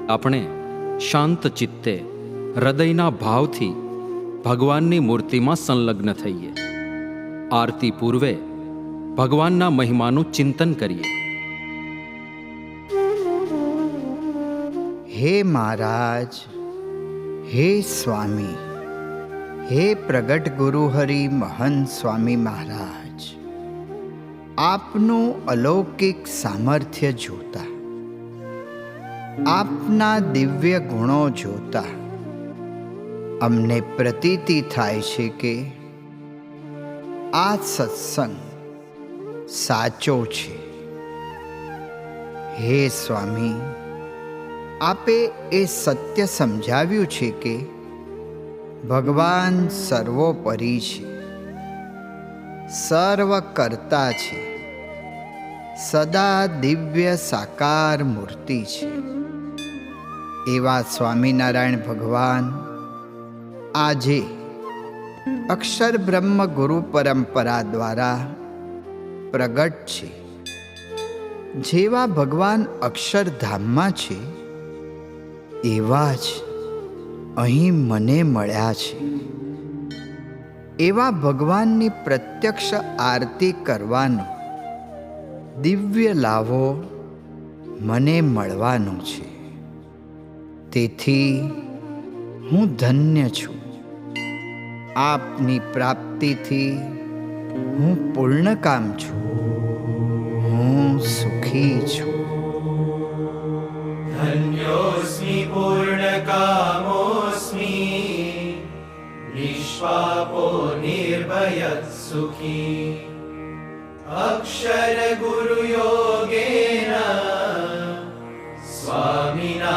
આપણે શાંત ચિત્તે હૃદયના ભાવથી ભગવાનની મૂર્તિમાં સંલગ્ન થઈએ. આરતી પૂર્વે ભગવાનના મહિમાનું ચિંતન કરીએ. હે મહારાજ, હે સ્વામી, હે પ્રગટ ગુરુ હરિ મહંત સ્વામી મહારાજ, આપનું અલૌકિક સામર્થ્ય જોતા, આપના દિવ્ય ગુણો જોતા અમને પ્રતીતિ થાય છે કે આ સત્સંગ સાચો છે. હે સ્વામી, આપે એ સત્ય સમજાવ્યું છે કે ભગવાન સર્વોપરી છે, સર્વ કરતા છે, સદા દિવ્ય સાકાર મૂર્તિ છે. એવા સ્વામિનારાયણ ભગવાન આજે અક્ષર બ્રહ્મ ગુરુ પરંપરા દ્વારા પ્રગટ છે. જેવા ભગવાન અક્ષરધામમાં છે એવા જ અહીં મને મળ્યા છે. એવા ભગવાનની પ્રત્યક્ષ આરતી કરવાનો દિવ્ય લાવો મને મળવાનો છે. તેથી હું ધન્ય છું. આપની પ્રાપ્તિથી હું પૂર્ણકામ છું, હું સુખી છું. धन्योऽस्मि पूर्णकामोऽस्मि निष्पापो निर्भयः सुखी अक्षरगुरुयोगेन स्वामिनारायणाश्रयात्.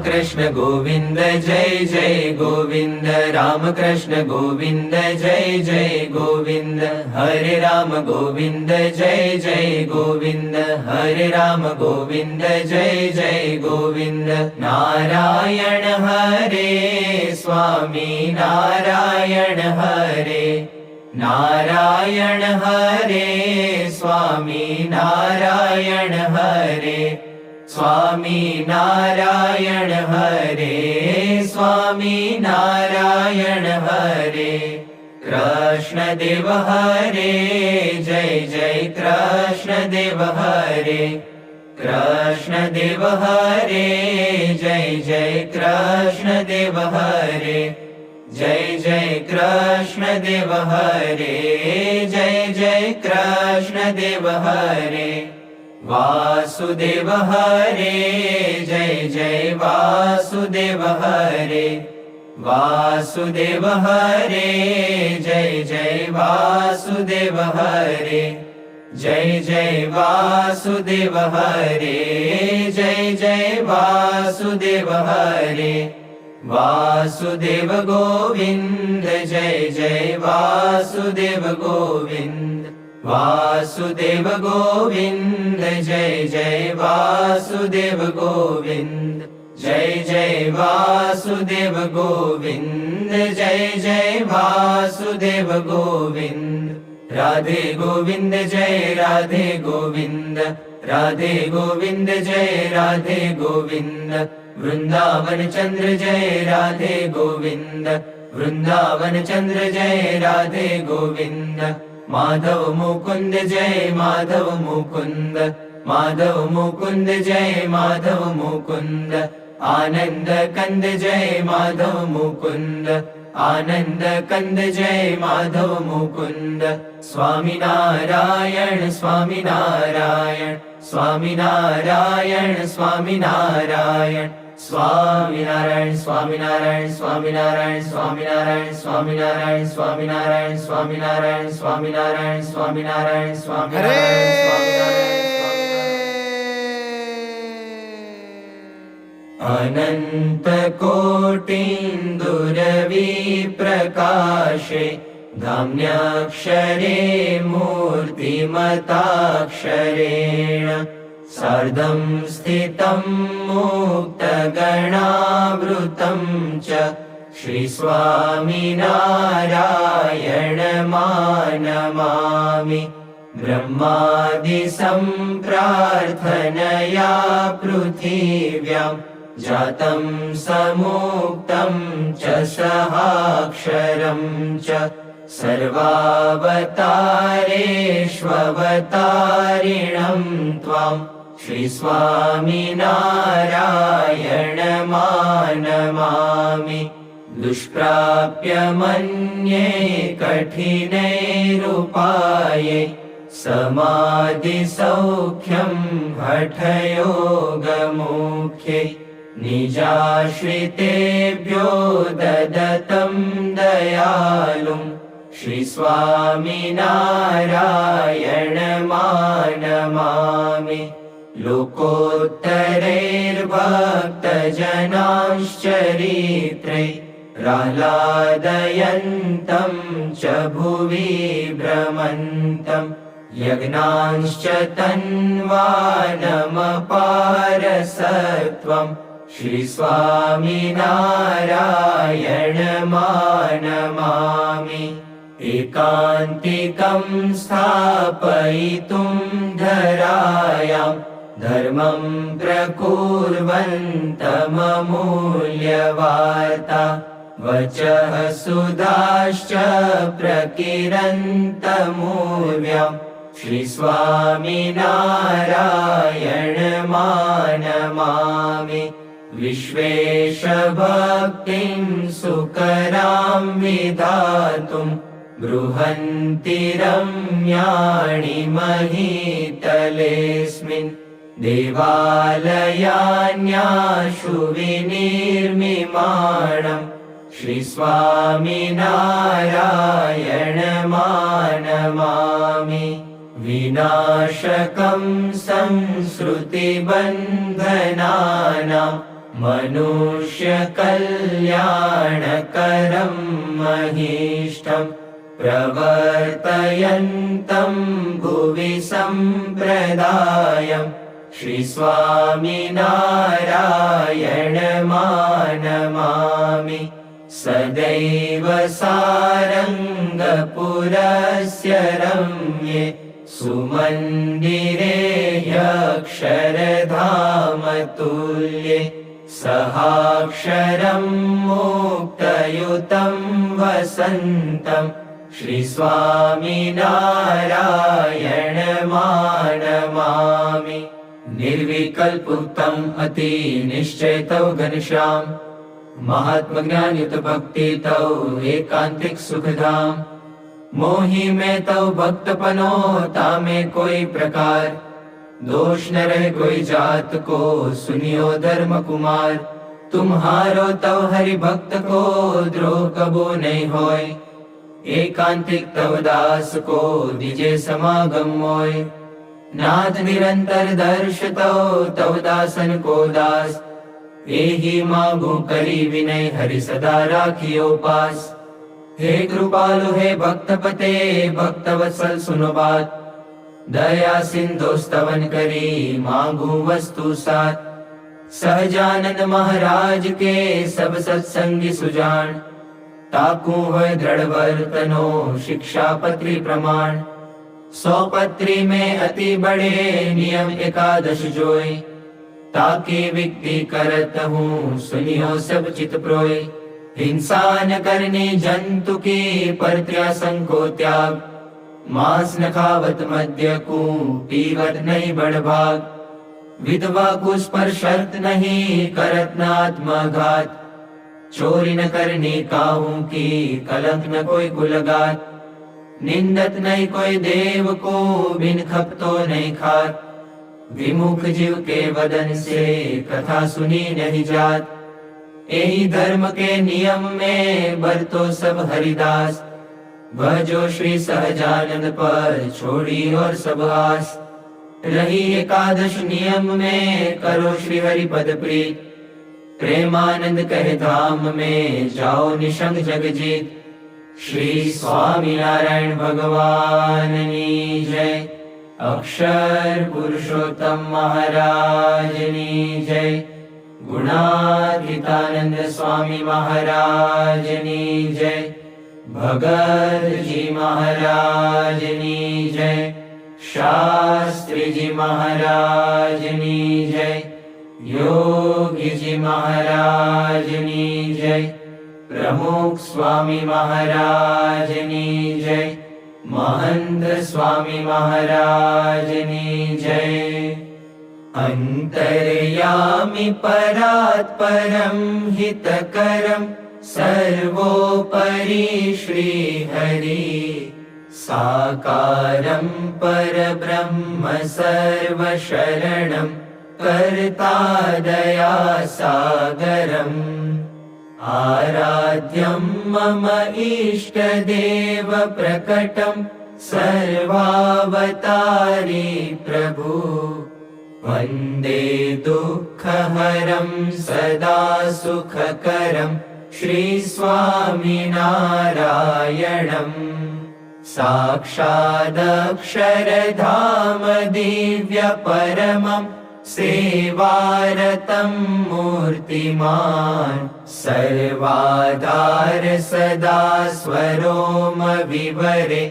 कृष्ण गोविन्द जय जय गोविन्द राम कृष्ण गोविन्द जय जय गोविन्द हरे राम गोविन्द जय जय गोविन्द हरे राम गोविन्द जय जय गोविन्द नारायण हरे स्वामी नारायण हरे नारायण हरे स्वामी नारायण हरे स्वामी नारायण हरे स्वामी नारायण हरे कृष्ण देव हरे जय जय कृष्ण देव हरे कृष्ण देव हरे जय जय कृष्ण देव हरे जय जय कृष्ण देव हरे जय जय कृष्ण देव हरे वासुदेव हरे जय जय वासुदेव हरे वासुदेव हरे जय जय वासुदेव हरे जय जय वासुदेव हरे जय जय वासुदेव हरे वासुदेव गोविन्द जय जय वासुदेव गोविन्द वासुदेव गोविन्द जय जय वासुदेव गोविन्द जय जय वासुदेव गोविन्द जय जय वासुदेव गोविन्द राधे गोविन्द जय राधे गोविन्द राधे गोविन्द जय राधे गोविन्द वृंदावन चंद्र जय राधे गोविन्द वृंदावन चंद्र जय राधे गोविन्द माधव मुकुंद जय माधव मुकुंद माधव मुकुंद जय माधव मुकुंद आनंद कंद जय माधव मुकुंद आनंद कंद जय माधव मुकुंद स्वामी नारायण स्वामी नारायण स्वामी नारायण स्वामी नारायण स्वामी नारायण स्वामी नारायण स्वामी नारायण स्वामी नारायण स्वामी नारायण स्वामी नारायण स्वामी नारायण स्वामी नारायण स्वामी नारायण स्वामी अनंत कोटिन्दुरवि प्रकाशे धाम्याक्षरे मूर्तिमताक्षरेण सार्धं स्थितं मुक्तगणावृतं च श्रीस्वामिनारायणमानमामि ब्रह्मादिसम्प्रार्थनया पृथिव्यां जातं समुक्तं च सहाक्षरं च सर्वावतारेष्ववतारिणं त्वां श्रीस्वामिनारायणमानमामि दुष्प्राप्य मन्ये कठिनैरुपाये समाधिसौख्यं हठयोगमुख्ये निजाश्रितेभ्यो ददतं दयालुं श्रीस्वामिनारायणमानमामि लोकोत्तरैर्भक्तजनांश्चरित्रे प्रह्लादयन्तं च भुवि भ्रमन्तं यज्ञांश्च तन्वानमपारसत्वं श्रीस्वामिनारायणमानमामि एकान्तिकं स्थापयितुं धरायां धर्मं प्रकुर्वन्तममूल्यवार्ता वचः सुधाश्च प्रकिरन्तमूर्व्यां श्रीस्वामिनारायणमानमामि विश्वेशभक्तिं सुकरां विधातुं बृहन्ति रम्याणि महीतलेऽस्मिन् देवालयान्याशु विनिर्मिमाणम् श्रीस्वामिनारायणमानमामि विनाशकं संसृतिबन्धनानां मनुष्यकल्याणकरं महिष्ठं प्रवर्तयन्तं भुवि सम्प्रदायं श्रीस्वामिनारायणमानमामि सदैव सारङ्गपुरस्य रम्ये सुमन्दिरे ह्यक्षरधामतुल्ये सहाक्षरं मुक्तयुतं वसन्तं श्रीस्वामिनारायणमानमामि निर्विकल्पुक्तम् अतिनिश्चयतौ घनश्याम महात्मज्ञानयुत भक्ति तौ एकांतिक सुखधाम मोहि में तौ भक्तपनो तामे कोई प्रकार दोष न रहे कोई जात को सुनियो धर्म कुमार तुम्हारो तव हरि भक्त को द्रोह कबो नहीं होय एकांतिक तव दास को दिजे समागम मोय नाथ निरंतर दर्श तव दासन को दास एहि मागो करी विनय हरि सदा राखियो पास हे कृपालु हे भक्तपते भक्तवत्सल सुनो बात दया सिंधु स्तवन करी मांगू वस्तु साथ सहजानंद महाराज के सब सत्संगी सुजान ताकू है दृढ़ वर्तनो शिक्षा पत्री प्रमाण 100 पत्री में अति बड़े नियम एकादश जोय ताकि विक्ति करत हूँ सुनियो सब चित प्रोय हिंसा न करनी जंतु की परित्यासन को त्याग मांस न खावत मद्य को पीवत नहीं बड़भाग विधवा को पर शर्त नहीं करत न आत्मघात चोरी न करनी काहू की कलंक न कोई कुलगात निंदत नहीं कोई देव को बिन खपतो नहीं खात विमुख जीव के वदन से कथा सुनी नहीं जात यही धर्म के नियम में बरतो सब हरिदास भजो श्री सहजानंद पर छोड़ी और सब आस रही एकादश नियम में करो श्री हरि पद प्रीत प्रेमानंद कहे धाम में जाओ निशंग जग जीत श्री स्वामी नारायण भगवान की जय अक्षर पुरुषोत्तम महाराज की जय गुणातीतानंद स्वामी महाराज की जय भगत जी महाराज की जय शास्त्री जी महाराज की जय योगी जी महाराज की जय प्रमुख स्वामी महाराज की जय महंत स्वामी महाराज की जय अंतर्यामि परात् परम हितकरम सर्वोपरि श्री हरि साकारं परब्रह्म सर्वशरणं कर्ता दया सागरम् आराध्यं मम इष्टदेव प्रकटं सर्वावतारी प्रभु वन्दे दुःखहरं सदा सुखकरं श्रीस्वामिनारायणम् साक्षादक्षरधाम दिव्यपरमं सेवारतं मूर्तिमान् सर्वाधार सदा स्वरोम विवरे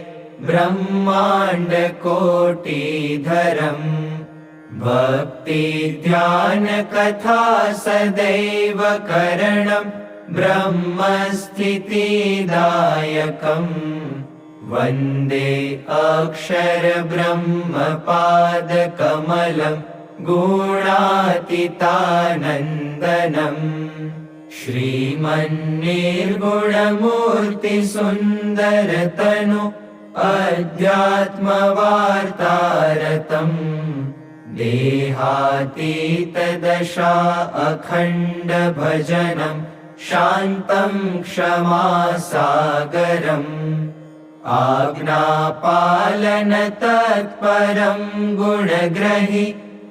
ब्रह्माण्डकोटिधरम् भक्ति ध्यान कथा सदैव करणं ब्रह्मस्थितिदायकम् वन्दे अक्षर ब्रह्मपादकमलं गुणातीतानन्दनम् श्रीमन्निर्गुणमूर्तिसुन्दरतनु अध्यात्मवार्तारतम् देहातीतदशा अखण्ड भजनं शान्तं क्षमासागरम् आज्ञापालन तत्परं गुणग्रहि